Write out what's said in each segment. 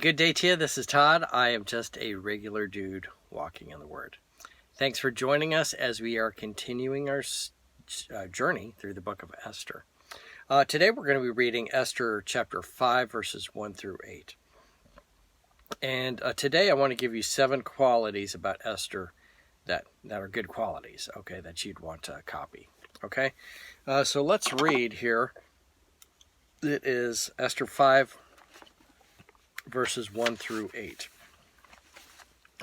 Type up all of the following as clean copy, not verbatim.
Good day to you. This is Todd. I am just a regular dude walking in the Word. Thanks for joining us as we are continuing our journey through the book of Esther. Today we're going to be reading Esther chapter 5, verses 1 through 8. And today I want to give you 7 qualities about Esther that are good qualities, okay, that you'd want to copy, okay? So let's read here. It is Esther 5, verses 1 through 8.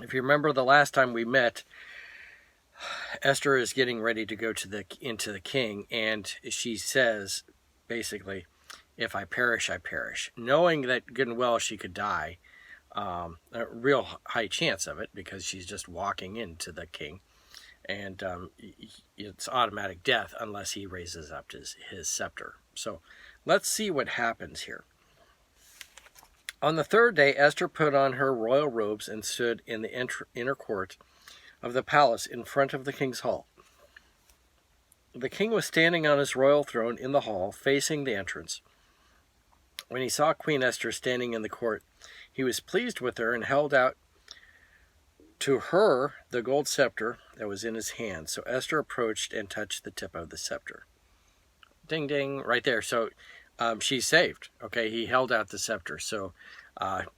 If you remember the last time we met, Esther is getting ready to go into the king, and she says, basically, if I perish, I perish. Knowing that good and well she could die, a real high chance of it, because she's just walking into the king, and it's automatic death unless he raises up his scepter. So let's see what happens here. On the third day, Esther put on her royal robes and stood in the inner court of the palace in front of the king's hall. The king was standing on his royal throne in the hall, facing the entrance. When he saw Queen Esther standing in the court, he was pleased with her and held out to her the gold scepter that was in his hand. So Esther approached and touched the tip of the scepter. Ding, ding, right there. So she's saved. Okay, he held out the scepter, so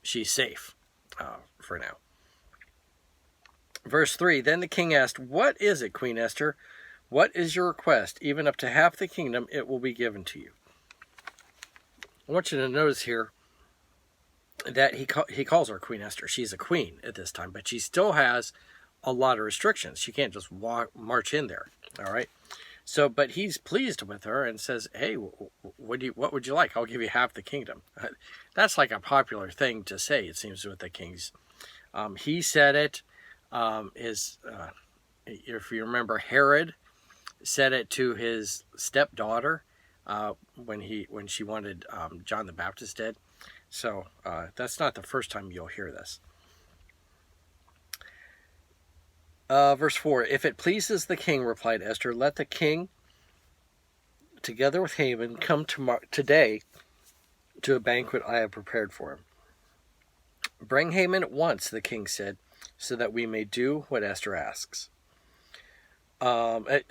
she's safe for now. Verse 3, then the king asked, what is it, Queen Esther? What is your request? Even up to half the kingdom, it will be given to you. I want you to notice here that he calls her Queen Esther. She's a queen at this time, but she still has a lot of restrictions. She can't just march in there, all right? So, but he's pleased with her and says, hey, what would you like? I'll give you half the kingdom. That's like a popular thing to say, it seems, with the kings. He said it. If you remember, Herod said it to his stepdaughter when she wanted John the Baptist dead. So that's not the first time you'll hear this. Verse 4, if it pleases the king, replied Esther, let the king, together with Haman, come today to a banquet I have prepared for him. Bring Haman at once, the king said, so that we may do what Esther asks. Let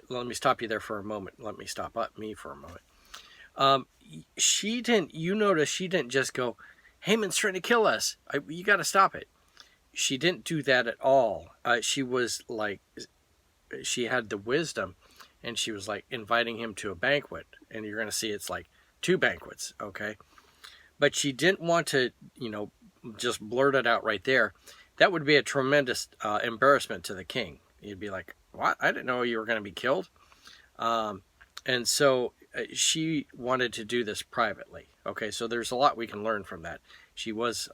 me stop you there for a moment. Let me stop me for a moment. She didn't just go, Haman's trying to kill us. You got to stop it. She didn't do that at all. She had the wisdom, and she was like inviting him to a banquet. And you're going to see it's like 2 banquets, okay? But she didn't want to, just blurt it out right there. That would be a tremendous embarrassment to the king. He'd be like, what? I didn't know you were going to be killed. And so she wanted to do this privately. Okay, so there's a lot we can learn from that. She was,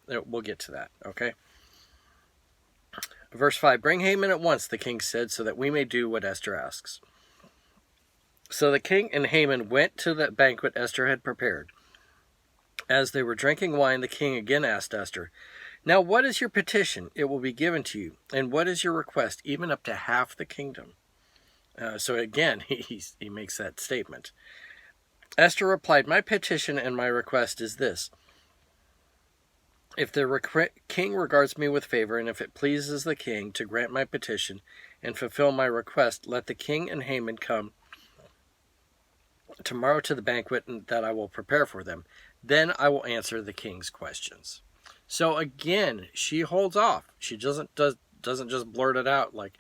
we'll get to that, okay? Verse 5, bring Haman at once, the king said, so that we may do what Esther asks. So the king and Haman went to the banquet Esther had prepared. As they were drinking wine, the king again asked Esther, now what is your petition? It will be given to you. And what is your request? Even up to half the kingdom. So again, he makes that statement. Esther replied, my petition and my request is this. If the king regards me with favor, and if it pleases the king to grant my petition and fulfill my request, let the king and Haman come tomorrow to the banquet that I will prepare for them. Then I will answer the king's questions. So again, she holds off. She doesn't just blurt it out like,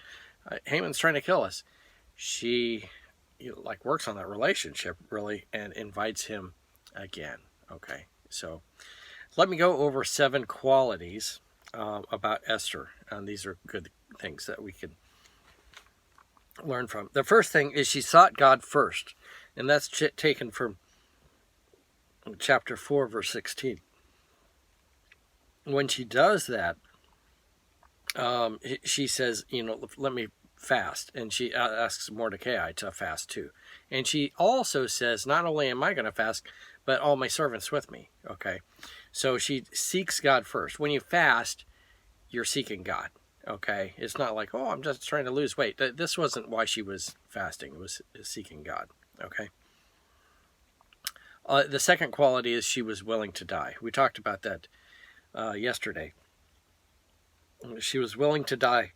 Haman's trying to kill us. She works on that relationship really and invites him again. Okay, so let me go over 7 qualities about Esther, and these are good things that we can learn from. The first thing is she sought God first, and that's taken from chapter 4, verse 16. When she does that, she says, let me fast, and she asks Mordecai to fast too. And she also says, not only am I going to fast, but all my servants with me, okay? So she seeks God first. When you fast, you're seeking God, okay? It's not like, oh, I'm just trying to lose weight. This wasn't why she was fasting. It was seeking God, okay? The second quality is she was willing to die. We talked about that yesterday. She was willing to die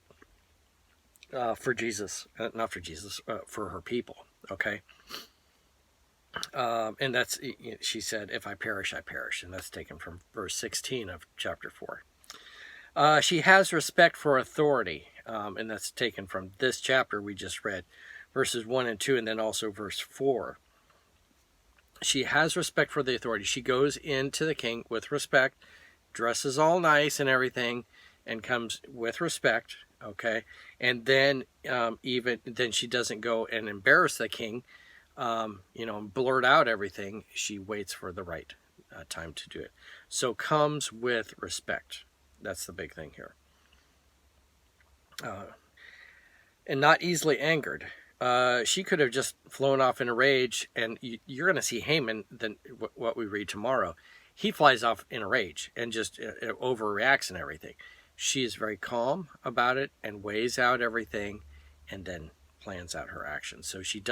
for Jesus, not for Jesus, for her people. Okay. And that's, she said, if I perish, I perish. And that's taken from verse 16 of chapter 4. She has respect for authority. And that's taken from this chapter we just read, verses 1 and 2, and then also verse 4. She has respect for the authority. She goes into the king with respect, dresses all nice and everything, and comes with respect. Okay. And then even then she doesn't go and embarrass the king, and blurt out everything. She waits for the right time to do it. So comes with respect. That's the big thing here. And not easily angered. She could have just flown off in a rage, and you're going to see Haman, then what we read tomorrow. He flies off in a rage and just overreacts and everything. She is very calm about it and weighs out everything and then plans out her actions. So she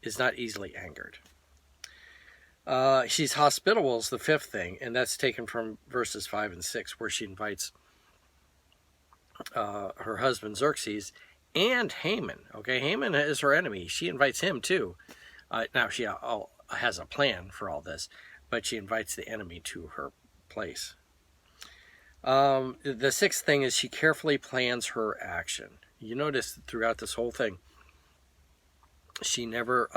is not easily angered. She's hospitable is the fifth thing, and that's taken from verses 5 and 6, where she invites her husband Xerxes and Haman. Okay, Haman is her enemy. She invites him too. Now she has a plan for all this, but she invites the enemy to her place. The sixth thing is she carefully plans her action. You notice throughout this whole thing, she never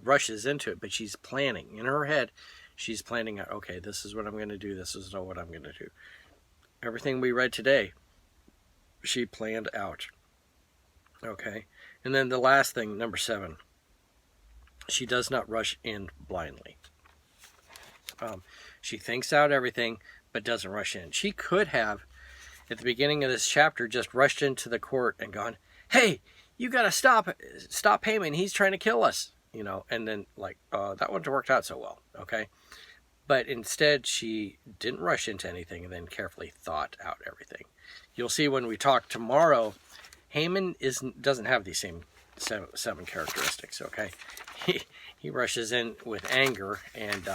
rushes into it, but she's planning. In her head, she's planning out, okay, this is what I'm going to do. This is what I'm going to do. Everything we read today, she planned out. Okay. And then the last thing, number 7, she does not rush in blindly. She thinks out everything, but doesn't rush in. She could have, at the beginning of this chapter, just rushed into the court and gone, hey, you got to stop Haman. He's trying to kill us, and then that wouldn't have worked out so well. Okay. But instead, she didn't rush into anything and then carefully thought out everything. You'll see when we talk tomorrow, Haman doesn't have these same seven characteristics. Okay. He rushes in with anger, and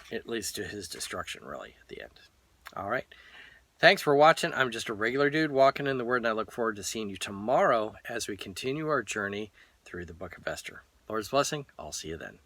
it leads to his destruction, really, at the end. All right. Thanks for watching. I'm just a regular dude walking in the Word, and I look forward to seeing you tomorrow as we continue our journey through the book of Esther. Lord's blessing. I'll see you then.